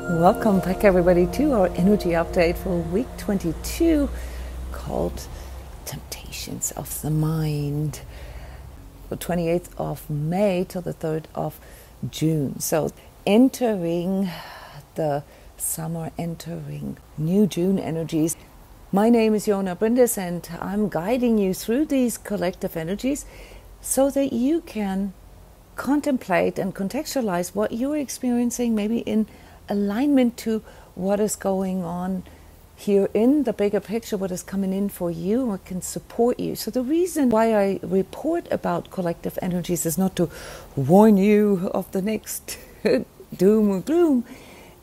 Welcome back, everybody, to our energy update for week 22 called Temptations of the Mind, the 28th of May till the 3rd of June. So entering the summer, entering new June energies. My name is Jona Bryndis, and I'm guiding you through these collective energies so that you can contemplate and contextualize what you're experiencing, maybe in alignment to what is going on here in the bigger picture, what is coming in for you, what can support you. So the reason why I report about collective energies is not to warn you of the next doom or gloom,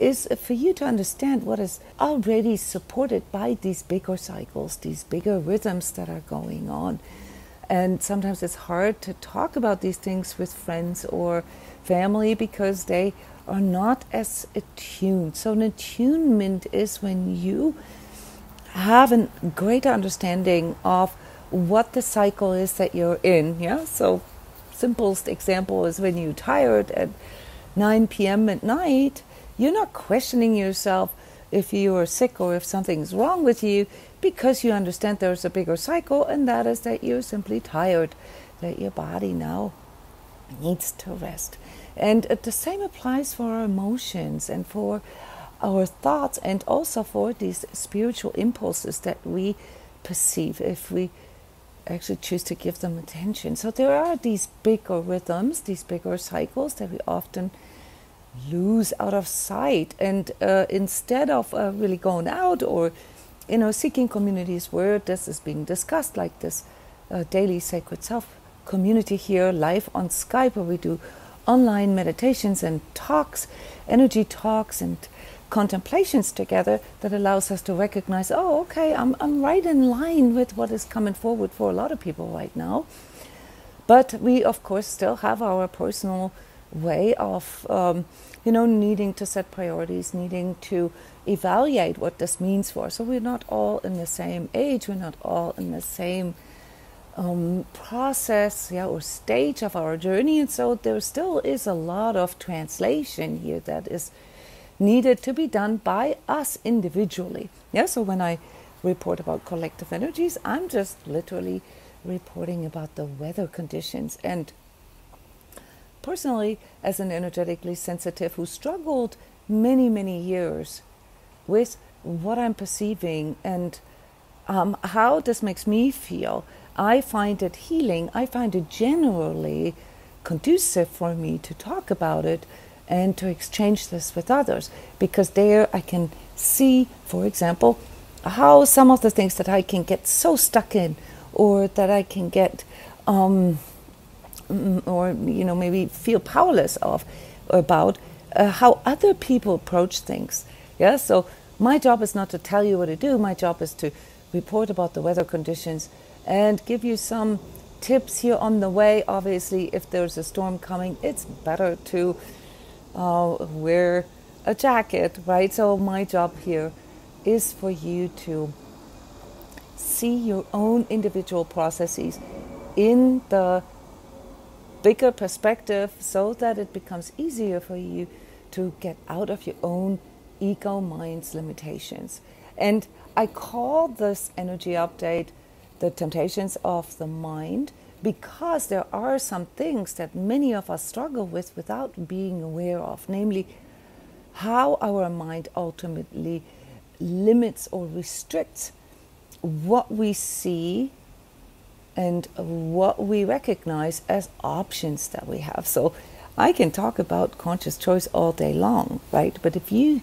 is for you to understand what is already supported by these bigger cycles, these bigger rhythms that are going on. And sometimes it's hard to talk about these things with friends or family because they are not as attuned. So an attunement is when you have a greater understanding of what the cycle is that you're in. Yeah. So simplest example is when you're tired at 9 p.m. at night, you're not questioning yourself if you are sick or if something's wrong with you, because you understand there's a bigger cycle, and that is that you're simply tired, that your body now needs to rest. And the same applies for our emotions and for our thoughts, and also for these spiritual impulses that we perceive if we actually choose to give them attention. So there are these bigger rhythms, these bigger cycles that we often lose out of sight. And instead of really going out or seeking communities where this is being discussed, like this daily Sacred Self community here live on Skype, where we do online meditations and talks, energy talks and contemplations together, that allows us to recognize, oh, okay, I'm right in line with what is coming forward for a lot of people right now. But we, of course, still have our personal way of, needing to set priorities, needing to evaluate what this means for us. So we're not all in the same age, we're not all in the same process or stage of our journey, and so there still is a lot of translation here that is needed to be done by us individually. So when I report about collective energies, I'm just literally reporting about the weather conditions. And personally, as an energetically sensitive who struggled many years with what I'm perceiving and how this makes me feel, I find it healing. I find it generally conducive for me to talk about it and to exchange this with others, because there I can see, for example, how some of the things that I can get so stuck in, or that I can get or maybe feel powerless about how other people approach things. So my job is not to tell you what to do. My job is to report about the weather conditions and give you some tips here on the way. Obviously, if there's a storm coming, it's better to wear a jacket, right? So my job here is for you to see your own individual processes in the bigger perspective, so that it becomes easier for you to get out of your own ego mind's limitations. And I call this energy update the Temptations of the Mind, because there are some things that many of us struggle with without being aware of, namely how our mind ultimately limits or restricts what we see and what we recognize as options that we have. So I can talk about conscious choice all day long, right? But if you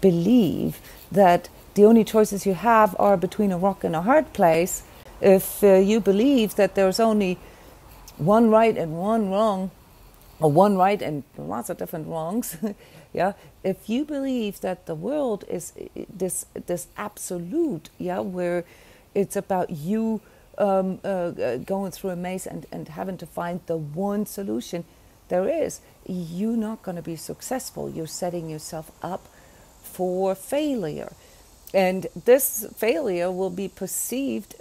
believe that the only choices you have are between a rock and a hard place, if you believe that there's only one right and one wrong, or one right and lots of different wrongs, if you believe that the world is this absolute, where it's about you going through a maze and having to find the one solution there is, you're not going to be successful. You're setting yourself up for failure. And this failure will be perceived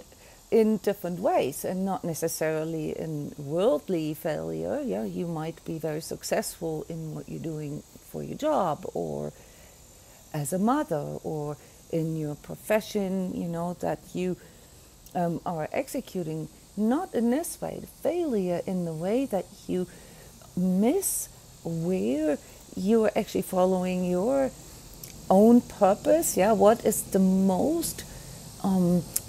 in different ways, and not necessarily in worldly failure. You might be very successful in what you're doing for your job, or as a mother or in your profession, you know, that you are executing, not in this way, failure in the way that you miss where you are actually following your own purpose. Yeah, what is the most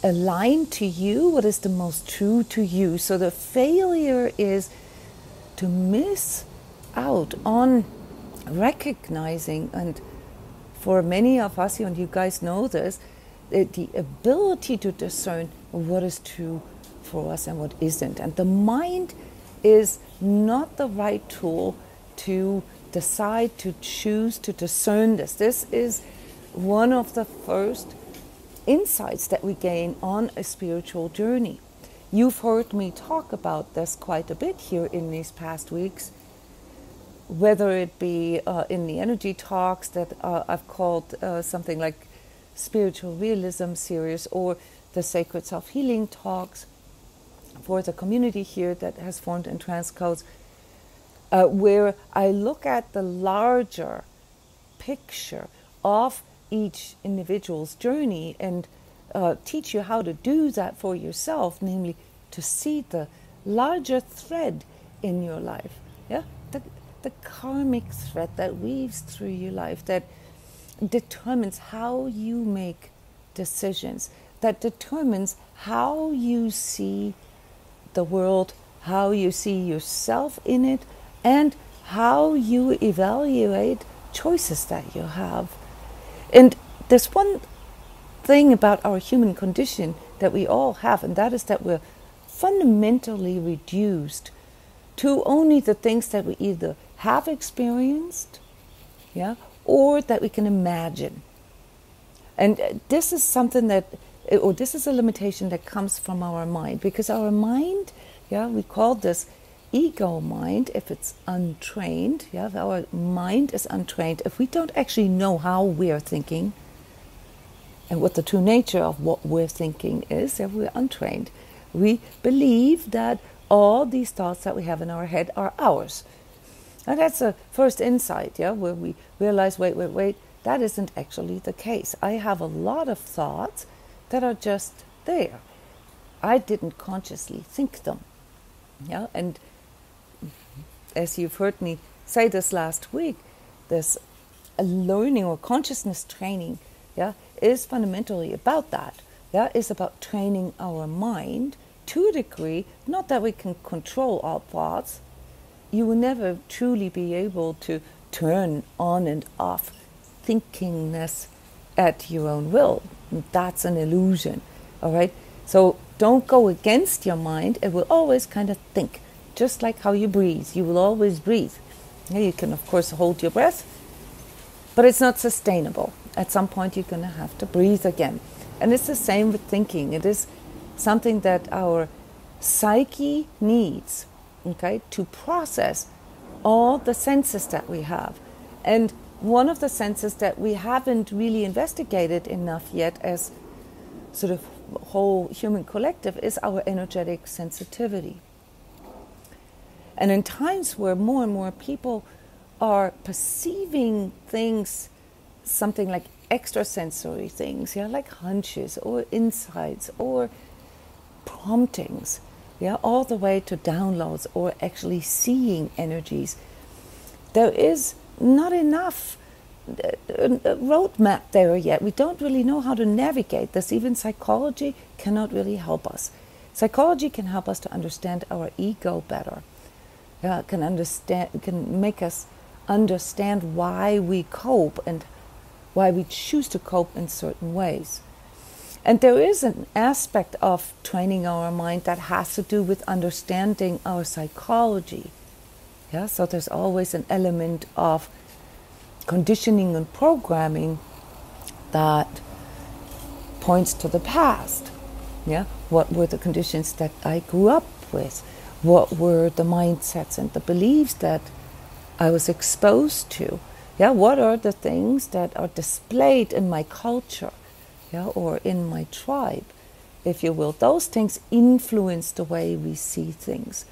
aligned to you, what is the most true to you. So the failure is to miss out on recognizing, and for many of us, and you guys know this, the ability to discern what is true for us and what isn't. And the mind is not the right tool to decide, to choose, to discern this. This is one of the first insights that we gain on a spiritual journey. You've heard me talk about this quite a bit here in these past weeks, whether it be in the energy talks that I've called something like Spiritual Realism series, or the Sacred Self-Healing talks for the community here that has formed in transCODES, where I look at the larger picture of each individual's journey and teach you how to do that for yourself, namely to see the larger thread in your life, yeah, the karmic thread that weaves through your life, that determines how you make decisions, that determines how you see the world, how you see yourself in it, and how you evaluate choices that you have. And there's one thing about our human condition that we all have, and that is that we're fundamentally reduced to only the things that we either have experienced, yeah, or that we can imagine. And this is something that, or this is a limitation that comes from our mind, because our mind, yeah, we call this ego mind if it's untrained. Yeah, if our mind is untrained, if we don't actually know how we're thinking and what the true nature of what we're thinking is, if we're untrained, we believe that all these thoughts that we have in our head are ours. And that's a first insight, yeah, where we realize, wait, that isn't actually the case. I have a lot of thoughts that are just there. I didn't consciously think them. Yeah, and as you've heard me say this last week, this learning or consciousness training, yeah, is fundamentally about that. Yeah, it's about training our mind to a degree, not that we can control our thoughts. You will never truly be able to turn on and off thinkingness at your own will. That's an illusion, all right? So don't go against your mind. It will always kind of think, just like how you breathe. You will always breathe. You can, of course, hold your breath, but it's not sustainable. At some point, you're going to have to breathe again. And it's the same with thinking. It is something that our psyche needs, okay, to process all the senses that we have. And one of the senses that we haven't really investigated enough yet as sort of whole human collective is our energetic sensitivity. And in times where more and more people are perceiving things, something like extrasensory things, yeah, like hunches or insights or promptings, yeah, all the way to downloads or actually seeing energies, there is not enough roadmap there yet. We don't really know how to navigate this. Even psychology cannot really help us. Psychology can help us to understand our ego better. Can make us understand why we cope and why we choose to cope in certain ways. And there is an aspect of training our mind that has to do with understanding our psychology. Yeah, so there's always an element of conditioning and programming that points to the past. Yeah, what were the conditions that I grew up with? What were the mindsets and the beliefs that I was exposed to? Yeah, what are the things that are displayed in my culture, yeah, or in my tribe, if you will? Those things influence the way we see things.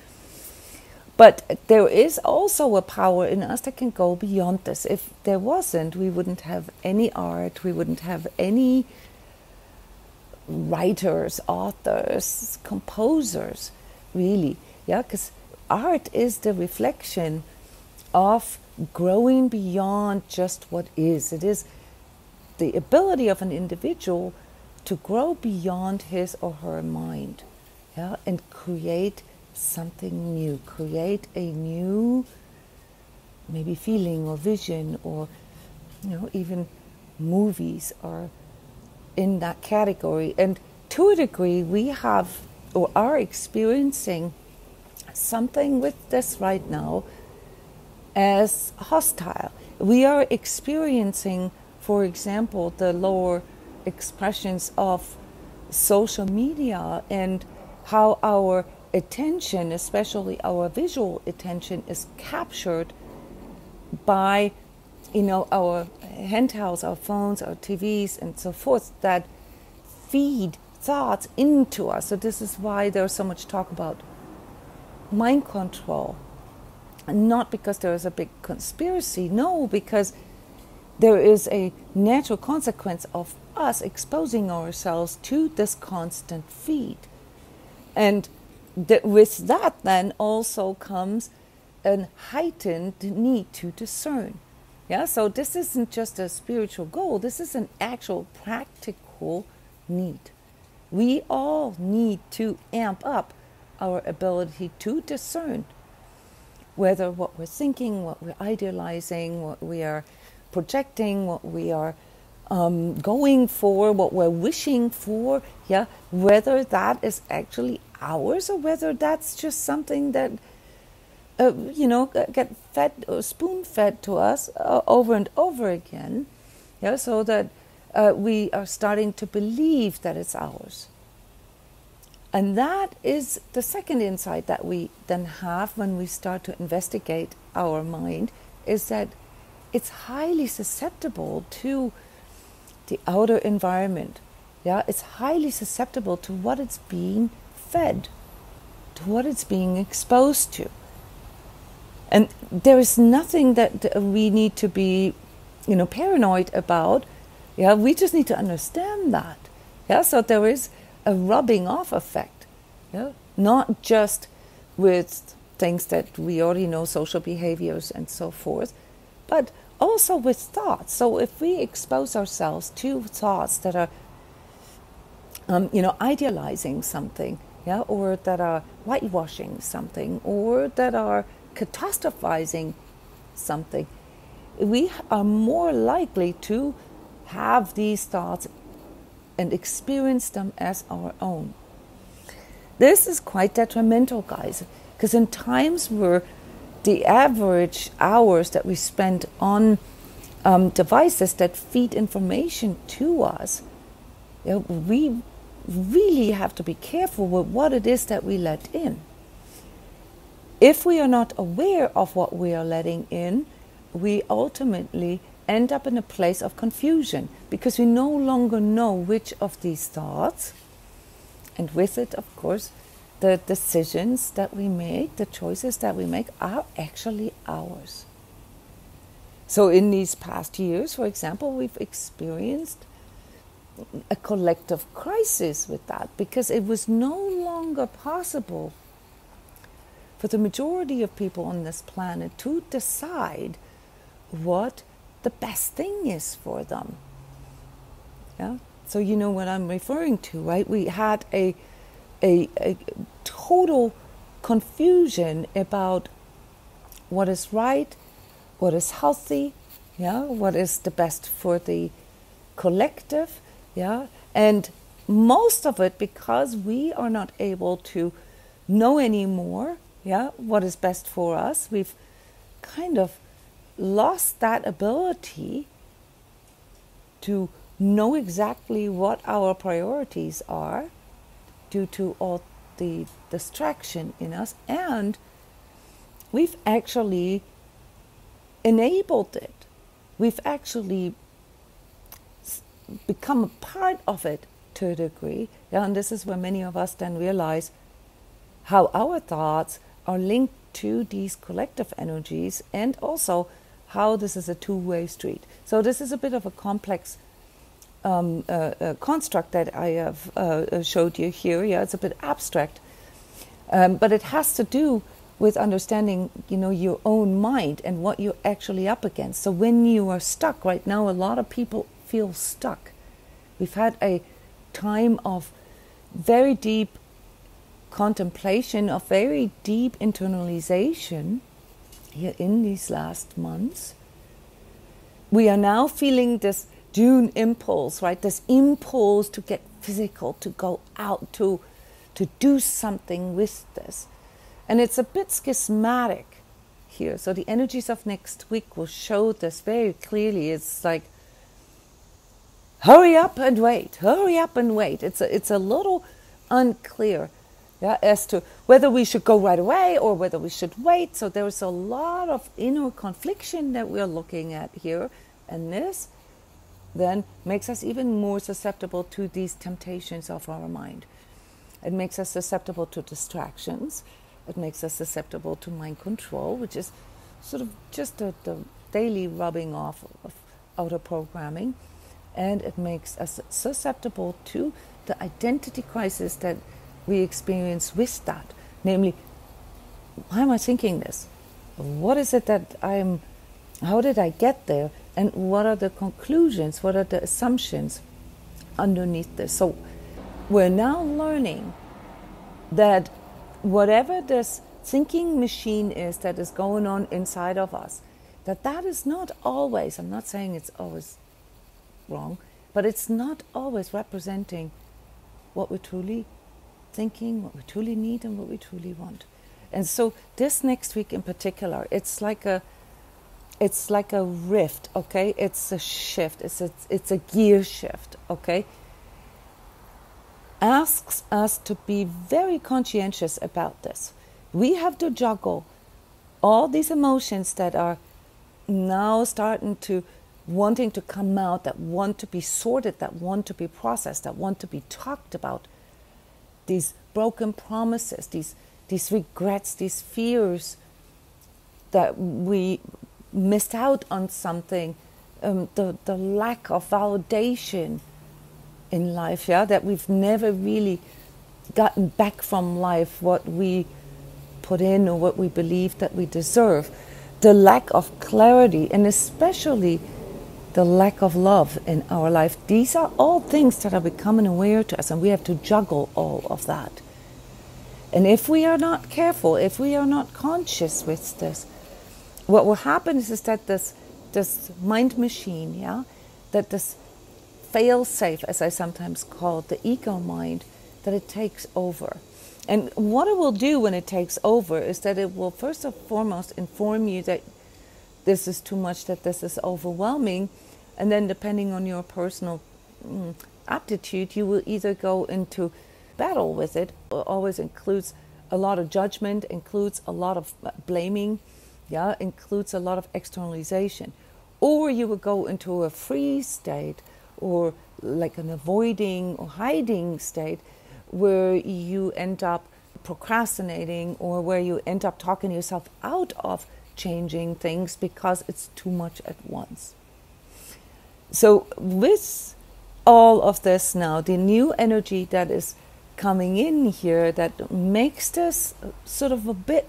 But there is also a power in us that can go beyond this. If there wasn't, we wouldn't have any art, we wouldn't have any writers, authors, composers, really. Yeah, because art is the reflection of growing beyond just what is. It is the ability of an individual to grow beyond his or her mind, yeah, and create something new, create a new maybe feeling or vision, or even movies are in that category. And to a degree we have or are experiencing something with this right now as hostile. We are experiencing, for example, the lower expressions of social media and how our attention, especially our visual attention, is captured by our handhelds, our phones, our TVs, and so forth, that feed thoughts into us. So this is why there's so much talk about mind control. And not because there is a big conspiracy, no, because there is a natural consequence of us exposing ourselves to this constant feed. And with that then also comes a heightened need to discern. Yeah, so this isn't just a spiritual goal, this is an actual practical need. We all need to amp up our ability to discern whether what we're thinking, what we're idealizing, what we are projecting, what we are going for, what we're wishing for, yeah, whether that is actually ours or whether that's just something that get fed or spoon-fed to us over and over again, yeah, so that we are starting to believe that it's ours. And that is the second insight that we then have when we start to investigate our mind, is that it's highly susceptible to the outer environment. Yeah, it's highly susceptible to what it's being fed, to what it's being exposed to. And there is nothing that we need to be, paranoid about. Yeah, we just need to understand that. Yeah, so there is a rubbing off effect. Yeah, not just with things that we already know, social behaviors and so forth, but also with thoughts. So if we expose ourselves to thoughts that are, idealizing something, yeah, or that are whitewashing something, or that are catastrophizing something, we are more likely to have these thoughts and experience them as our own. This is quite detrimental, guys, because in times where the average hours that we spend on devices that feed information to us, we really have to be careful with what it is that we let in. If we are not aware of what we are letting in, we ultimately end up in a place of confusion, because we no longer know which of these thoughts, and with it, of course, the decisions that we make, the choices that we make, are actually ours. So in these past years, for example, we've experienced a collective crisis with that, because it was no longer possible for the majority of people on this planet to decide what the best thing is for them. Yeah, so you know what I'm referring to, right? We had a total confusion about what is right, what is healthy, yeah, what is the best for the collective, yeah, and most of it because we are not able to know anymore, yeah, what is best for us. We've kind of lost that ability to know exactly what our priorities are due to all the distraction in us, and we've actually enabled it. We've actually become a part of it to a degree, yeah, and this is where many of us then realize how our thoughts are linked to these collective energies, and also how this is a two-way street. So this is a bit of a complex construct that I have showed you here. Yeah, it's a bit abstract, but it has to do with understanding, your own mind and what you're actually up against. So when you are stuck right now, a lot of people feel stuck. We've had a time of very deep contemplation, of very deep internalization here in these last months. We are now feeling this June impulse, right? This impulse to get physical, to go out, to do something with this. And it's a bit schismatic here. So the energies of next week will show this very clearly. It's like, hurry up and wait, hurry up and wait. It's a little unclear, yeah, as to whether we should go right away or whether we should wait. So there's a lot of inner confliction that we're looking at here. And this then makes us even more susceptible to these temptations of our mind. It makes us susceptible to distractions. It makes us susceptible to mind control, which is sort of just the daily rubbing off of outer programming. And it makes us susceptible to the identity crisis that we experience with that. Namely, why am I thinking this? What is it that how did I get there? And what are the conclusions? What are the assumptions underneath this? So we're now learning that whatever this thinking machine is that is going on inside of us, that is not always, I'm not saying it's always wrong, but it's not always representing what we're truly thinking, what we truly need, and what we truly want. And so this next week in particular, it's like a rift, okay? It's a shift, it's a gear shift, okay? Asks us to be very conscientious about this. We have to juggle all these emotions that are now starting to wanting to come out, that want to be sorted, that want to be processed, that want to be talked about. These broken promises, these regrets, these fears that we missed out on something, the lack of validation in life, yeah, that we've never really gotten back from life what we put in or what we believe that we deserve, the lack of clarity, and especially the lack of love in our life. These are all things that are becoming aware to us, and we have to juggle all of that. And if we are not careful, if we are not conscious with this, what will happen is that this mind machine, yeah, that this fail-safe, as I sometimes call it, the ego mind, that it takes over. And what it will do when it takes over is that it will first and foremost inform you that this is too much, that this is overwhelming, and then depending on your personal aptitude, you will either go into battle with it. It always includes a lot of judgment, includes a lot of blaming, yeah, includes a lot of externalization. Or you will go into a freeze state, or like an avoiding or hiding state, where you end up procrastinating, or where you end up talking yourself out of changing things because it's too much at once. So with all of this now, the new energy that is coming in here that makes this sort of a bit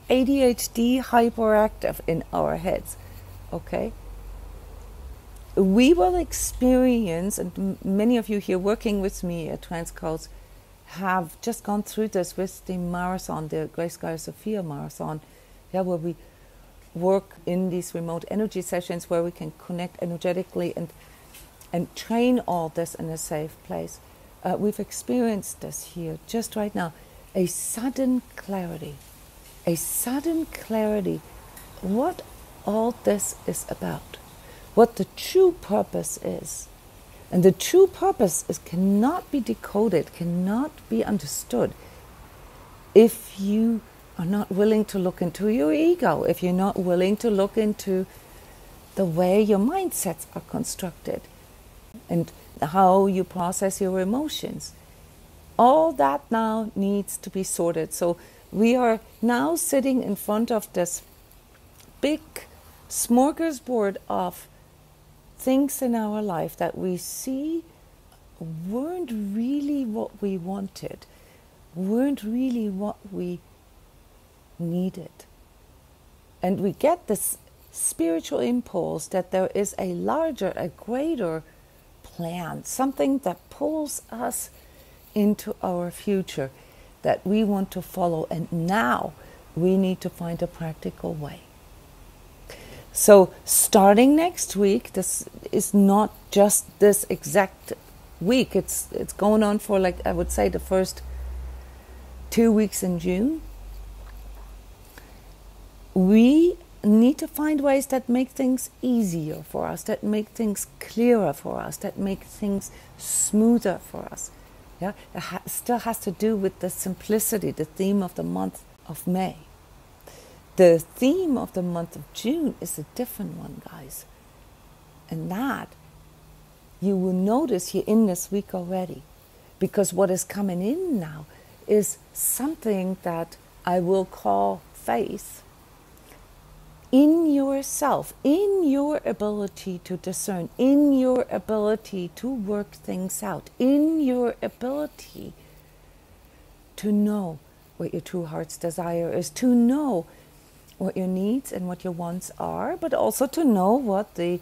ADHD hyperactive in our heads, okay? We will experience, and many of you here working with me at transCODES have just gone through this with the marathon, the Grace Gaia Sophia marathon, yeah, where we work in these remote energy sessions where we can connect energetically and train all this in a safe place. We've experienced this here just right now, a sudden clarity, what all this is about, what the true purpose is. And the true purpose cannot be decoded, cannot be understood if you are not willing to look into your ego, if you're not willing to look into the way your mindsets are constructed and how you process your emotions. All that now needs to be sorted. So We are now sitting in front of this big smorgasbord of things in our life that we see weren't really what we wanted, weren't really what we needed. And we get this spiritual impulse that there is a larger, a greater plan, something that pulls us into our future that we want to follow, and now we need to find a practical way. So starting next week, this is not just this exact week, it's going on for, like, I would say the first 2 weeks in June. We need to find ways that make things easier for us, that make things clearer for us, that make things smoother for us. Yeah, it still has to do with the simplicity, the theme of the month of May. The theme of the month of June is a different one, guys. And that you will notice here in this week already. Because what is coming in now is something that I will call faith in yourself, in your ability to discern, in your ability to work things out, in your ability to know what your true heart's desire is, to know what your needs and what your wants are, but also to know what the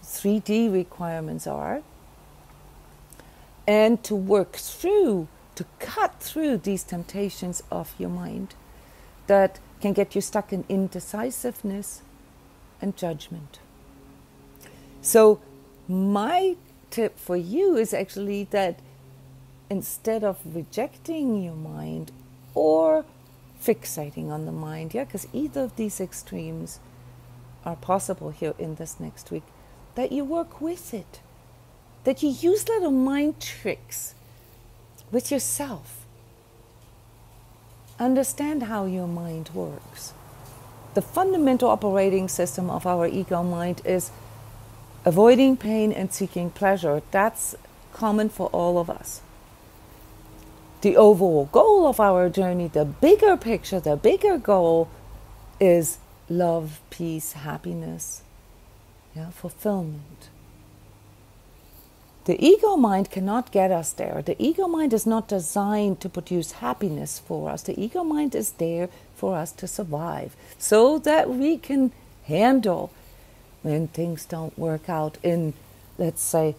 3D requirements are, and to work through, to cut through these temptations of your mind that can get you stuck in indecisiveness and judgment. So my tip for you is actually that instead of rejecting your mind or fixating on the mind, because either of these extremes are possible here in this next week, that you work with it, that you use little mind tricks with yourself. Understand how your mind works. The fundamental operating system of our ego mind is avoiding pain and seeking pleasure. That's common for all of us. The overall goal of our journey, the bigger picture, the bigger goal is love, peace, happiness, fulfillment. The ego mind cannot get us there. The ego mind is not designed to produce happiness for us. The ego mind is there for us to survive, so that we can handle when things don't work out in, let's say,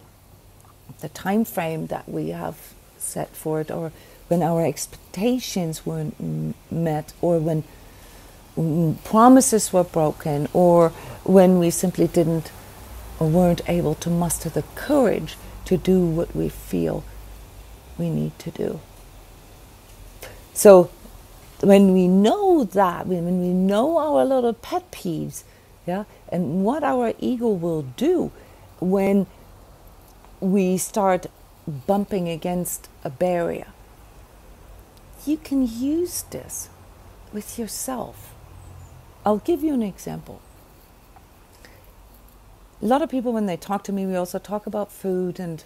the time frame that we have set for it, or when our expectations weren't met, or when promises were broken, or when we simply didn't or weren't able to muster the courage to do what we feel we need to do. So when we know that, when we know our little pet peeves, and what our ego will do when we start bumping against a barrier, you can use this with yourself. I'll give you an example. A lot of people, when they talk to me, we also talk about food and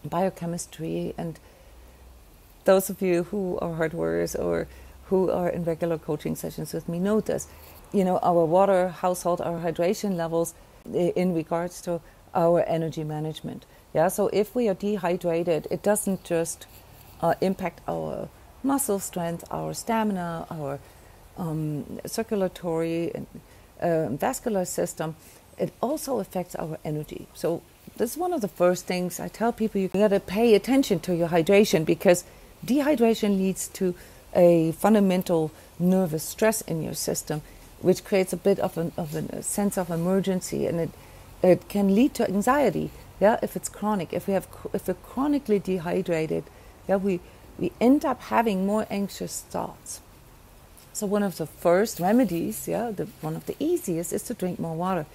biochemistry, and those of you who are hardwares or who are in regular coaching sessions with me know this. Our water household, our hydration levels in regards to our energy management. So if we are dehydrated, it doesn't just impact our muscle strength, our stamina, our circulatory and vascular system. It also affects our energy. So this is one of the first things I tell people. You got to pay attention to your hydration, because dehydration leads to a fundamental nervous stress in your system, which creates a bit of a sense of emergency, and it can lead to anxiety. If it's chronic, if we're chronically dehydrated, we end up having more anxious thoughts. So one of the first remedies, one of the easiest, is to drink more water.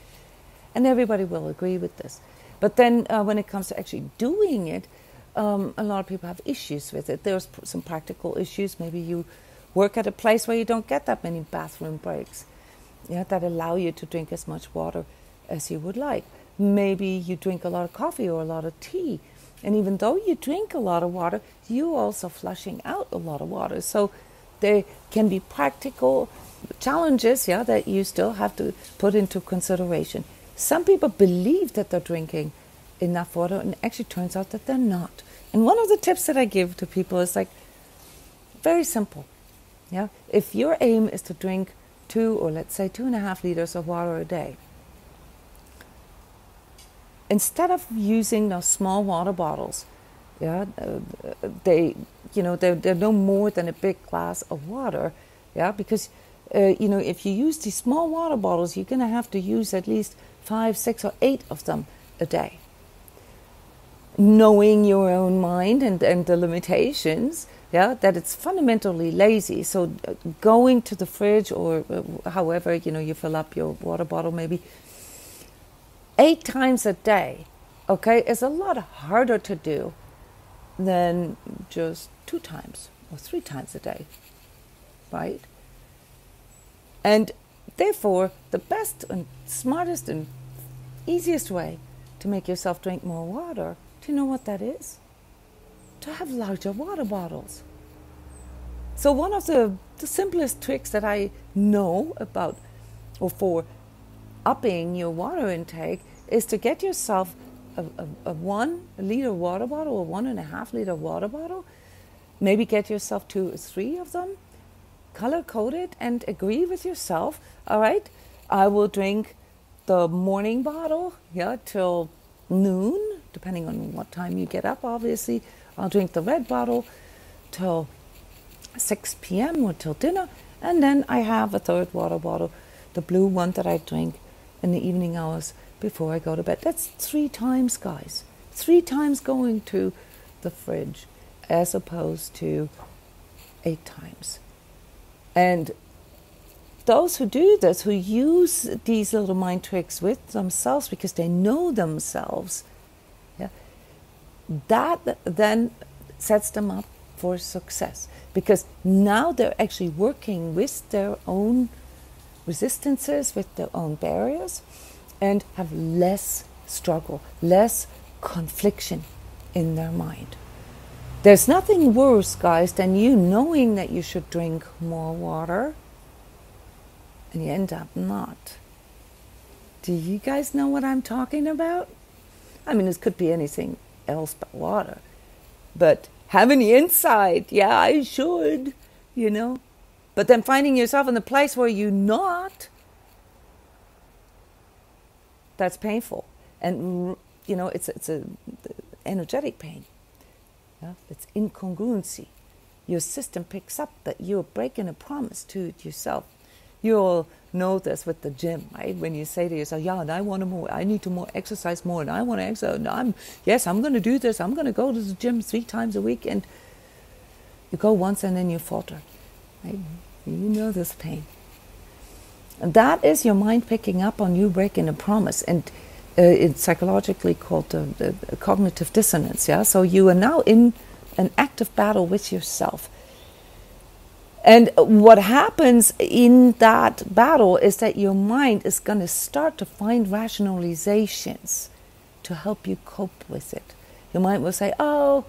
And everybody will agree with this. But then when it comes to actually doing it, a lot of people have issues with it. There's some practical issues. Maybe you work at a place where you don't get that many bathroom breaks, that allow you to drink as much water as you would like. Maybe you drink a lot of coffee or a lot of tea. And even though you drink a lot of water, you're also flushing out a lot of water. So there can be practical challenges, yeah, that you still have to put into consideration. Some people believe that they're drinking enough water, and it actually turns out that they're not. And one of the tips that I give to people is like very simple. Yeah, if your aim is to drink 2 or let's say 2.5 liters of water a day, instead of using those small water bottles, yeah, they're no more than a big glass of water, yeah, because if you use these small water bottles, you're going to have to use at least 5, 6, or 8 of them a day. Knowing your own mind and the limitations, yeah, that it's fundamentally lazy. So going to the fridge or however, you fill up your water bottle maybe 8 times a day, okay, is a lot harder to do than just 2 times or 3 times a day, right? And therefore, the best and smartest and easiest way to make yourself drink more water, do you know what that is? To have larger water bottles. So one of the simplest tricks that I know about, or for upping your water intake, is to get yourself a 1 liter water bottle or 1.5 liter water bottle. Maybe get yourself 2 or 3 of them, color-coded, and agree with yourself, all right, I will drink the morning bottle, yeah, till noon, depending on what time you get up, obviously. I'll drink the red bottle till 6 p.m. or till dinner, and then I have a 3rd water bottle, the blue one that I drink in the evening hours before I go to bed. That's 3 times, guys. 3 times going to the fridge as opposed to 8 times. And those who do this, who use these little mind tricks with themselves because they know themselves, yeah, that then sets them up for success. Because now they're actually working with their own resistances, with their own barriers, and have less struggle, less confliction in their mind. There's nothing worse, guys, than you knowing that you should drink more water and you end up not. Do you guys know what I'm talking about? I mean, this could be anything else but water. But having the insight, yeah, I should, But then finding yourself in the place where you're not, that's painful. And, it's a energetic pain. Yeah? It's incongruency. Your system picks up that you're breaking a promise to yourself. You'll know this with the gym, right? When you say to yourself, yeah, and I need to exercise more, and I want to exercise, and I'm going to do this, I'm going to go to the gym 3 times a week, and you go once and then you falter, right? You know this pain. And that is your mind picking up on you breaking a promise, and it's psychologically called the cognitive dissonance, yeah? So you are now in an active battle with yourself. And what happens in that battle is that your mind is going to start to find rationalizations to help you cope with it. Your mind will say, oh,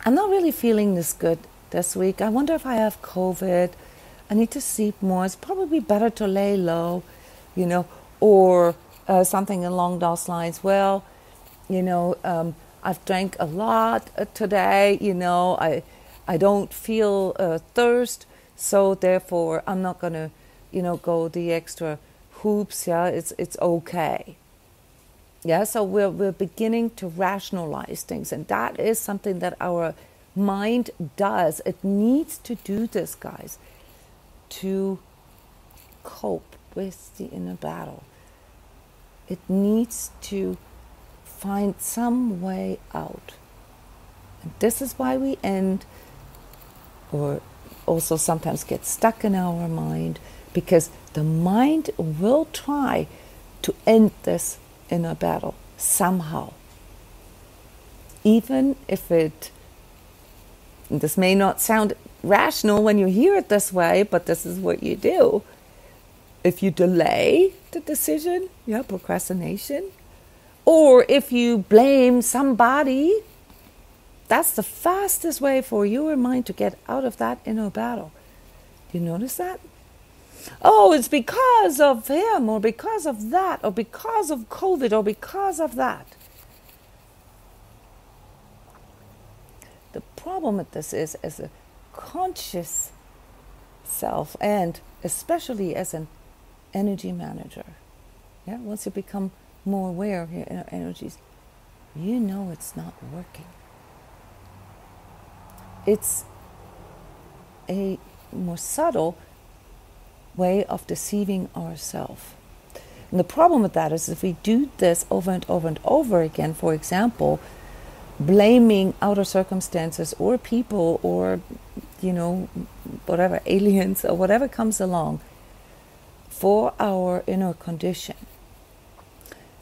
I'm not really feeling this good this week. I wonder if I have COVID. I need to sleep more. It's probably better to lay low, or something along those lines. Well, I've drank a lot today, I don't feel thirst, so therefore I'm not going to, go the extra hoops. Yeah, it's okay. Yeah, so we're beginning to rationalize things, and that is something that our mind does. It needs to do this, guys, to cope with the inner battle. It needs to find some way out. And this is why we end, or also sometimes get stuck in our mind, because the mind will try to end this inner battle somehow. Even if this may not sound rational when you hear it this way, but this is what you do. If you delay the decision, procrastination, or if you blame somebody, That's the fastest way for your mind to get out of that inner battle. Do you notice that? Oh, it's because of him, or because of that, or because of COVID, or because of that. The problem with this is, as a conscious self, and especially as an energy manager, yeah, once you become more aware of your inner energies, you know it's not working. It's a more subtle way of deceiving ourselves. And the problem with that is, if we do this over and over and over again, for example, blaming outer circumstances or people or, whatever, aliens or whatever comes along for our inner condition,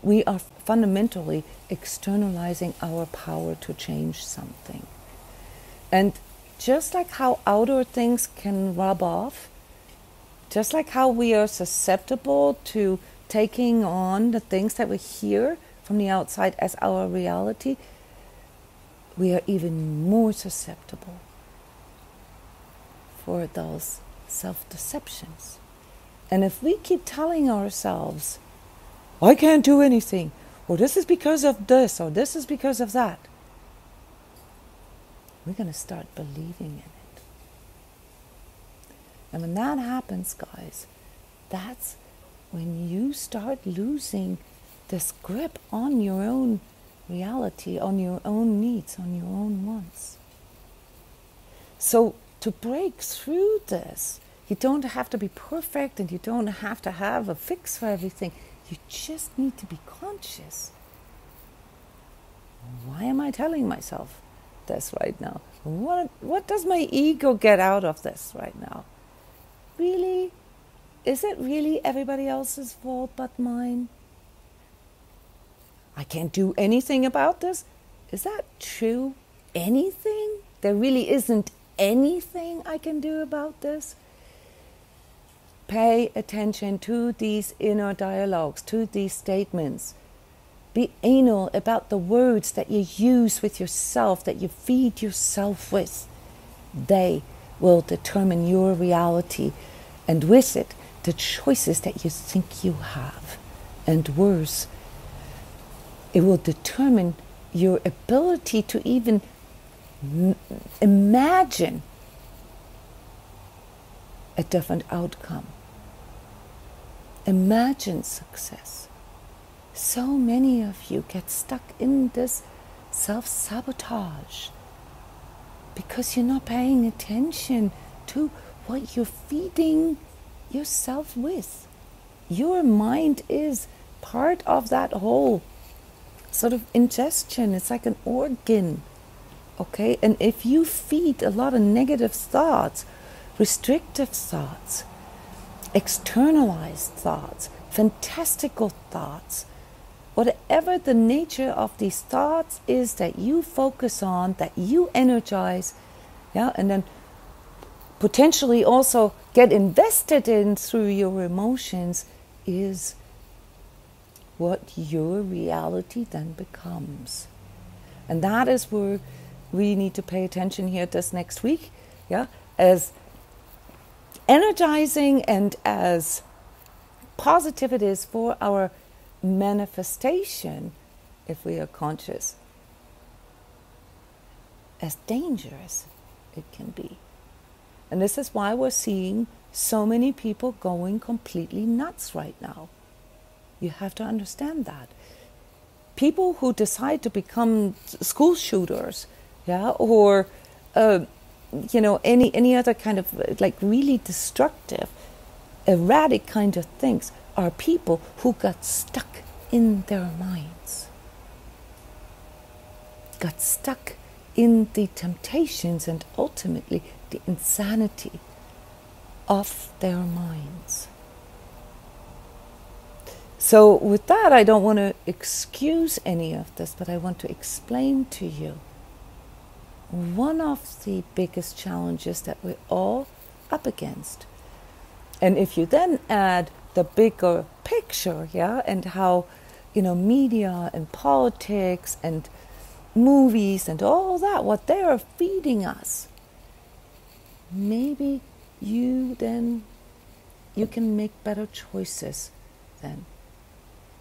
we are fundamentally externalizing our power to change something. And just like how outer things can rub off, just like how we are susceptible to taking on the things that we hear from the outside as our reality, we are even more susceptible for those self-deceptions. And if we keep telling ourselves, I can't do anything, or this is because of this, or this is because of that, we're going to start believing in it. And when that happens, guys, that's when you start losing this grip on your own reality, on your own needs, on your own wants. So to break through this, you don't have to be perfect, and you don't have to have a fix for everything. You just need to be conscious. Why am I telling myself this right now? What does my ego get out of this right now? Really? Is it really everybody else's fault but mine? I can't do anything about this? Is that true? Anything? There really isn't anything I can do about this? Pay attention to these inner dialogues, to these statements. Be anal about the words that you use with yourself, that you feed yourself with. They will determine your reality, and with it, the choices that you think you have. And worse, it will determine your ability to even imagine a different outcome. Imagine success. So many of you get stuck in this self-sabotage because you're not paying attention to what you're feeding yourself with. Your mind is part of that whole sort of ingestion. It's like an organ, okay? And if you feed a lot of negative thoughts, restrictive thoughts, externalized thoughts, fantastical thoughts, whatever the nature of these thoughts is that you focus on, that you energize, yeah, and then potentially also get invested in through your emotions, is what your reality then becomes. And that is where we need to pay attention here this next week, yeah, as energizing and as positive it is for our manifestation, if we are conscious, as dangerous it can be. And this is why we're seeing so many people going completely nuts right now. You have to understand that. People who decide to become school shooters, yeah, or any other kind of like really destructive, erratic kind of things, are people who got stuck in their minds, got stuck in the temptations and ultimately the insanity of their minds. So with that, I don't want to excuse any of this, but I want to explain to you one of the biggest challenges that we're all up against. And if you then add the bigger picture, yeah, and how, media and politics and movies and all that, what they are feeding us, maybe you can make better choices then.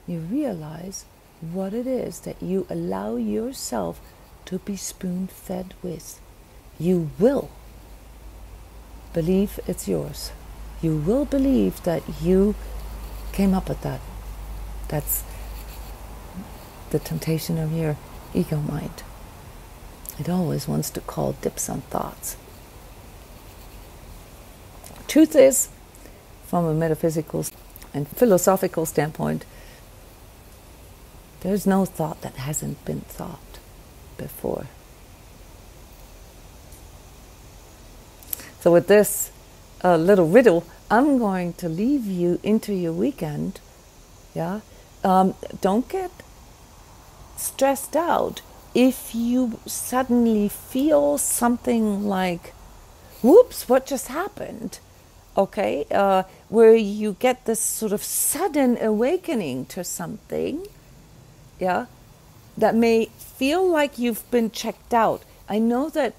You realize what it is that you allow yourself to be spoon-fed with. You will believe it's yours. You will believe that you came up with that. That's the temptation of your ego mind. It always wants to call dibs on thoughts. Truth is, from a metaphysical and philosophical standpoint, there's no thought that hasn't been thought before. So with this little riddle, I'm going to leave you into your weekend. Yeah, don't get stressed out if you suddenly feel something like, whoops, what just happened? Okay, where you get this sort of sudden awakening to something, yeah, that may feel like you've been checked out. I know that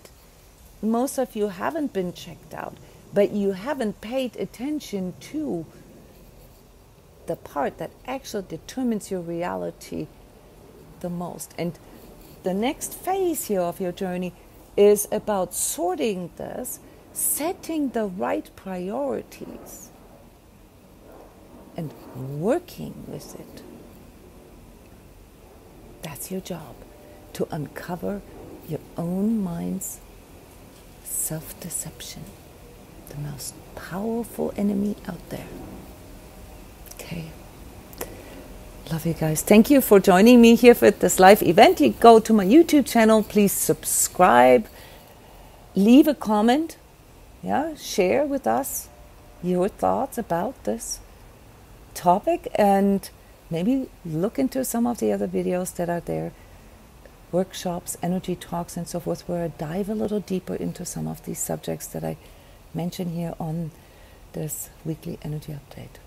most of you haven't been checked out, but you haven't paid attention to the part that actually determines your reality the most. And the next phase here of your journey is about sorting this, setting the right priorities, and working with it. That's your job, to uncover your own mind's self-deception, the most powerful enemy out there. Okay. Love you guys. Thank you for joining me here for this live event. You go to my YouTube channel, please subscribe, leave a comment, yeah, share with us your thoughts about this topic, and maybe look into some of the other videos that are there, workshops, energy talks, and so forth, where I dive a little deeper into some of these subjects that I mention here on this weekly energy update.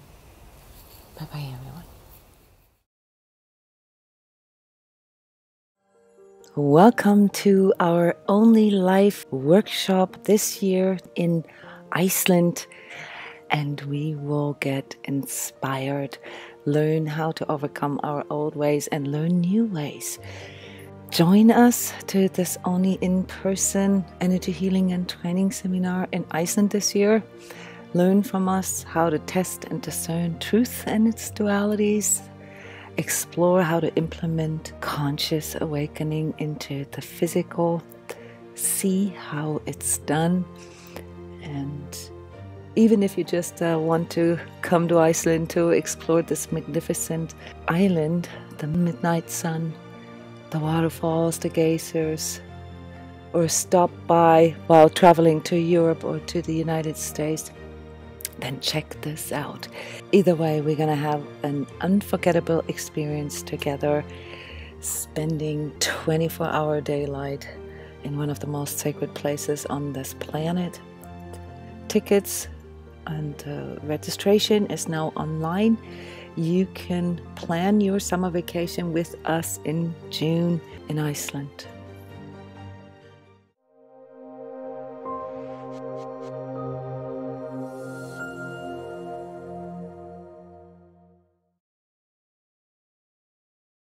Bye-bye, everyone. Welcome to our only live workshop this year in Iceland, and we will get inspired, learn how to overcome our old ways and learn new ways. Join us to this only in-person energy healing and training seminar in Iceland this year. Learn from us how to test and discern truth and its dualities. Explore how to implement conscious awakening into the physical. See how it's done. And even if you just want to come to Iceland to explore this magnificent island, the midnight sun, the waterfalls, the geysers, or stop by while traveling to Europe or to the United States, then check this out. Either way, we're going to have an unforgettable experience together, spending 24-hour daylight in one of the most sacred places on this planet. Tickets and registration is now online. You can plan your summer vacation with us in June in Iceland.